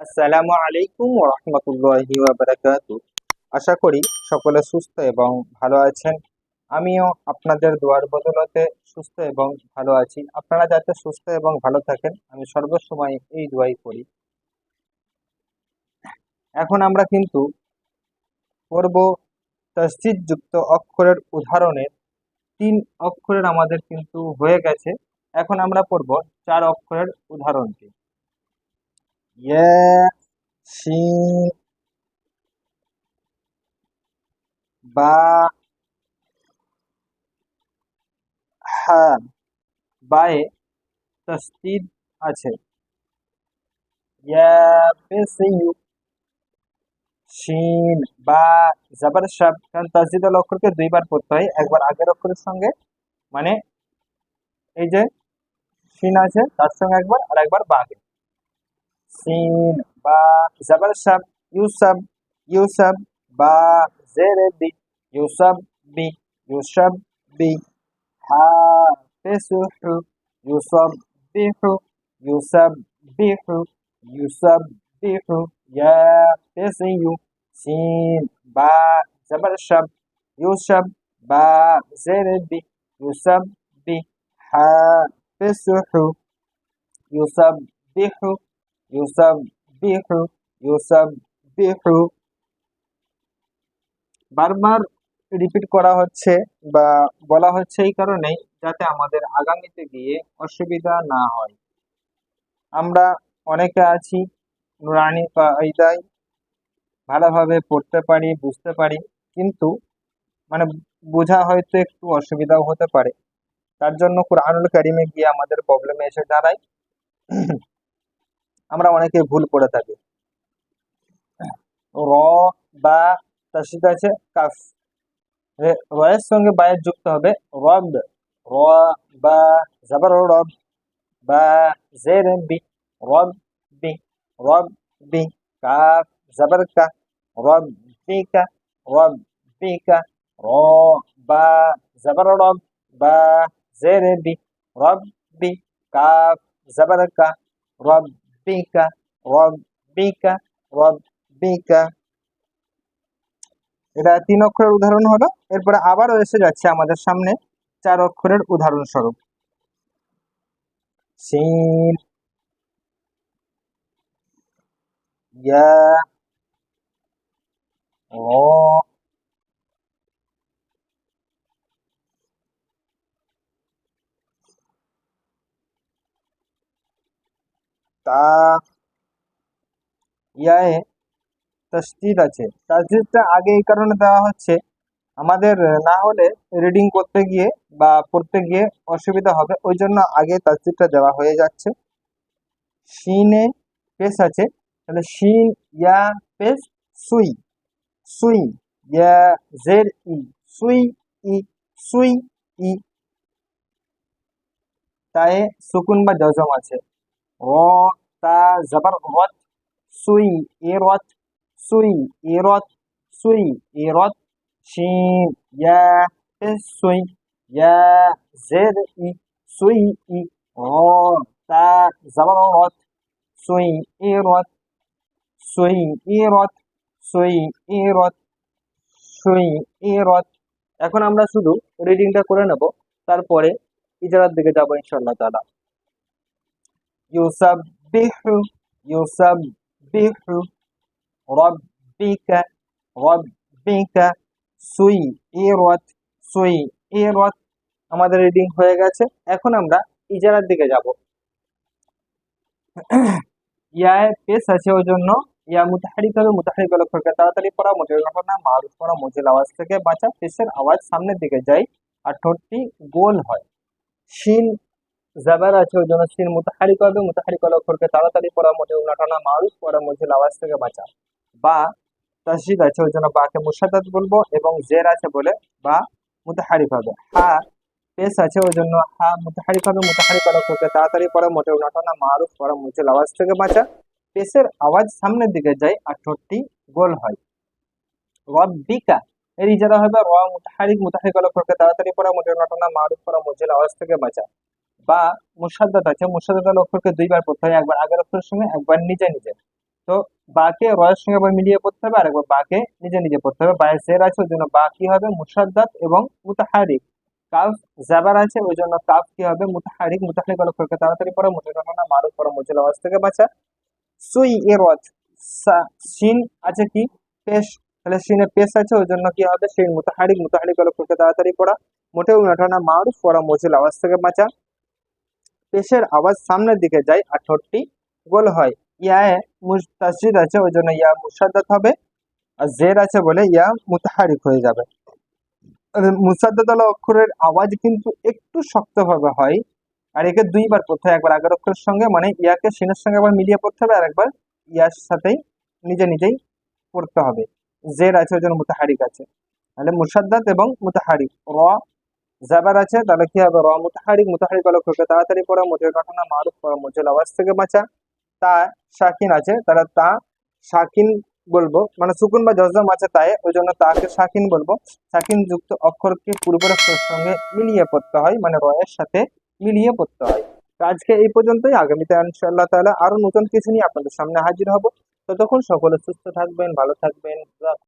আসসালামু আলাইকুম ওয়া রাহমাতুল্লাহি ওয়া বারাকাতুহু। আশা করি সকলে সুস্থ এবং ভালো আছেন। আমিও আপনাদের দোয়ার বদৌলতে সুস্থ এবং ভালো আছি। আপনারা যাতে সুস্থ এবং ভালো থাকেন আমি সর্বসময় এই দোয়াই করি। এখন আমরা কিন্তু পড়ব তাসদীদ যুক্ত অক্ষরের উদাহরণের। 3 অক্ষরের আমাদের কিন্তু হয়ে গেছে। এখন আমরা পড়ব 4 অক্ষরের উদাহরণটি। ইয়া, শিন, বা, হা। বায়ে তসদিদ আছে। ইয়া পেশ ইউ, শিন, বা, জাবার শাব। কারণ তাসদিদ আল অক্ষরকে দুইবার পড়তে হয়, একবার আগের অক্ষরের সঙ্গে, মানে এই যে শিন আছে তার সঙ্গে একবার, আর একবার বাগে। সিন, বা, জাবার শাব, ইউসাব, ইউসাব, বা, জেরে বি, ইউসাব বি, ইউসাব বি। হা পেশুহু, ইউসাব বিহু, ইউসাব বিহু, ইউসাব বিহু। ইয়া পেশিয়ু, সিন, বা, জাবার শাব, ইউসাব, বা, জেরে বি, ইউসাব বি। হা পেশুহু, ইউসাব বিহু, ইউসাব বিহু, ইউসাব বিহু। বারবার রিপিট করা হচ্ছে বা বলা হচ্ছে এই কারণেই, যাতে আমাদের আগামীতে গিয়ে অসুবিধা না হয়। আমরা অনেকে আছি নুরানি কায়দায় ভালোভাবে পড়তে পারি, বুঝতে পারি, কিন্তু মানে বোঝা হয়তো একটু অসুবিধাও হতে পারে। তার জন্য কুরআনুল কারীমে গিয়ে আমাদের প্রবলেমে এসে দাঁড়ায়। আমরা অনেকে ভুল করে থাকি। র, বা, তাসদীদ আছে কাফ। রয়ের সঙ্গে বায়ের যুক্ত হবে রব। র, বা, জাবার রব, বা, জের বি, রব বি, রব বি। কাফ জাবার কা, রব বিকা, রব বিকা। র, বা, জাবার রব, বা, জের বি, রব বি। কাফ জাবার কা, রব বিকা, রব বিকা, রব বিকা। এটা 3 অক্ষরের উদাহরণ হলো। এরপরে আবারও এসে যাচ্ছে আমাদের সামনে 4 অক্ষরের উদাহরণস্বরূপ। সিন, ইয়া, র, তা। ইয়ায়ে তাসদীদ আছে। তাসদীদটা আগে এই কারণে দেওয়া হচ্ছে, আমাদের না হলে রিডিং করতে গিয়ে বা পড়তে গিয়ে অসুবিধা হবে, ওই জন্য আগে তাসদীদটা দেওয়া হয়ে যাচ্ছে। শিনে পেশ আছে, তাহলে শিন, ইয়া পেশ, সুই, সুই। ইয়া জের ই, সুই, ই, সুই, ই। তায়ে সুকুন বা জজম আছে। র, তা, জাবার রত, সুই, এরত, সুই, এরত, সুই, এরত। শিন, ইয়া পেশ সুই, ইয়া জের ই, সুই, ই। র, তা, জাবার রত, সুই, এরত, সুই, এরত, সুই, এরত, সুই, এরত। এখন আমরা শুধু রিডিংটা করে নেব, তারপরে ইজারার দিকে যাবো ইনশাআল্লাহ তাআলা। ইউসাববিহু, ইউসাববিহু, রব্বিকা, রব্বিকা। সুইয়িরাত, সুইয়িরাত। আমাদের রিডিং হয়ে গেছে। এখন আমরা ইজারার দিকে যাব। ইয়ায় পেশ আছে, ওই জন্য ইয়া মুতাহারিক হবে। মুতাহারিক অক্ষরকে তাড়াতাড়ি পড়া, মোটের ঘটনা মারুফ করা, মুজিল আওয়াজ থেকে বাঁচা। পেশের আওয়াজ সামনের দিকে যায় আর ঠোঁটটি গোল হয়। শিন জাবার আছে, ওই জন্য শিন মুতাহারিক হবে। মুতাহারিক অক্ষরকে তাড়াতাড়ি পড়া, মোটের ঘটনা মারুফ করা, মুজিল আওয়াজ থেকে বাঁচা। বা তাসদীদ আছে, ওই জন্য বাকে মুশাদ্দাদ বলবো, এবং জের আছে বলে বা মুতাহারিক হবে। হা পেশ আছে, ওই জন্য হা মুতাহারিক হবে। মুতাহারিক অক্ষরকে তাড়াতাড়ি পড়া, মোটেও নাটানা মারুফ করা, মুজিল আওয়াজ থেকে বাঁচা। পেশের আওয়াজ সামনের দিকে যায় আর ঠোঁটটি গোল হয়। রব্বিকা এর ইজারা হবে র মুতাহারিক, মুতাহারিক অক্ষরকে তাড়াতাড়ি পড়া, মোটেও নাটানা মারুফ করা, মুজিল আওয়াজ থেকে বাঁচা। বা মুশাদ্দাদ আছে, মুশাদ্দাদ অক্ষরকে দুইবার পড়তে হয়, একবার আগের অক্ষরের সঙ্গে, একবার নিজে নিজে। তো বাকে রয়ের সঙ্গে আবার মিলিয়ে পড়তে হবে, আর একবার বাকে নিজে নিজে পড়তে হবে। বায়ে জের আছে ওই জন্য বা কি হবে মুসাদ্দাত এবং মুতাহারিক। কাফ জাবার আছে ওই জন্য কাফ কি হবে মুতাহারিক। মুতাহারিক হলো ফরকে তাড়াতাড়ি পড়া, মুতাহারিক না মারুফ পড়া, মুজিল আওয়াজ থেকে বাঁচা। সুই এরত শিন আছে কি পেশ, তাহলে শিনে পেশ আছে ওই জন্য কি হবে শিন মুতাহারিক। মুতাহারিক হলো ফরকে তাড়াতাড়ি পড়া, মোটেও না মারুফ পড়া, মুজিল আওয়াজ থেকে বাঁচা। পেশের আওয়াজ সামনের দিকে যায় আর ঠোঁটটি গোল হয়। ইয়ায়ে তাসজিদ আছে ওই জন্য ইয়া মুসাদ্দাত হবে, আর জের আছে বলে ইয়া মুতাহারিক হয়ে যাবে। মুসাদ্দাত হলো অক্ষরের আওয়াজ কিন্তু একটু শক্তভাবে হয়, আর একে দুইবার পড়তে হয়, একবার আগের অক্ষরের সঙ্গে মানে ইয়াকে সিনের সঙ্গে আবার মিলিয়ে পড়তে হবে, আর একবার ইয়ার সাথেই নিজে নিজেই পড়তে হবে। জের আছে ওই জন্য মুতাহারিক আছে, তাহলে মুসাদ্দাত এবং মুতাহারিক। র জাবার আছে তাহলে কি হবে র মুতাহারিক। মুতাহারিক হলো খুব তাড়াতাড়ি পড়া, মুজের ঘটনা মারুফ পড়া, মুজের আওয়াজ থেকে বাঁচা। তা শাকিন আছে তাহলে তা শাকিন বলবো, মানে সুকুন বা জজম আছে তাই ওই জন্য তাকে শাকিন বলবো। শাকিন যুক্ত অক্ষরকে পূর্বের অক্ষরের সঙ্গে মিলিয়ে পড়তে হয়, মানে রয়ের সাথে মিলিয়ে পড়তে হয়। তো আজকে এই পর্যন্তই, আগামীতে ইনশাআল্লাহ তাআলা আরো নতুন কিছু নিয়ে আপনাদের সামনে হাজির হব। ততক্ষণ সকলে সুস্থ থাকবেন, ভালো থাকবেন।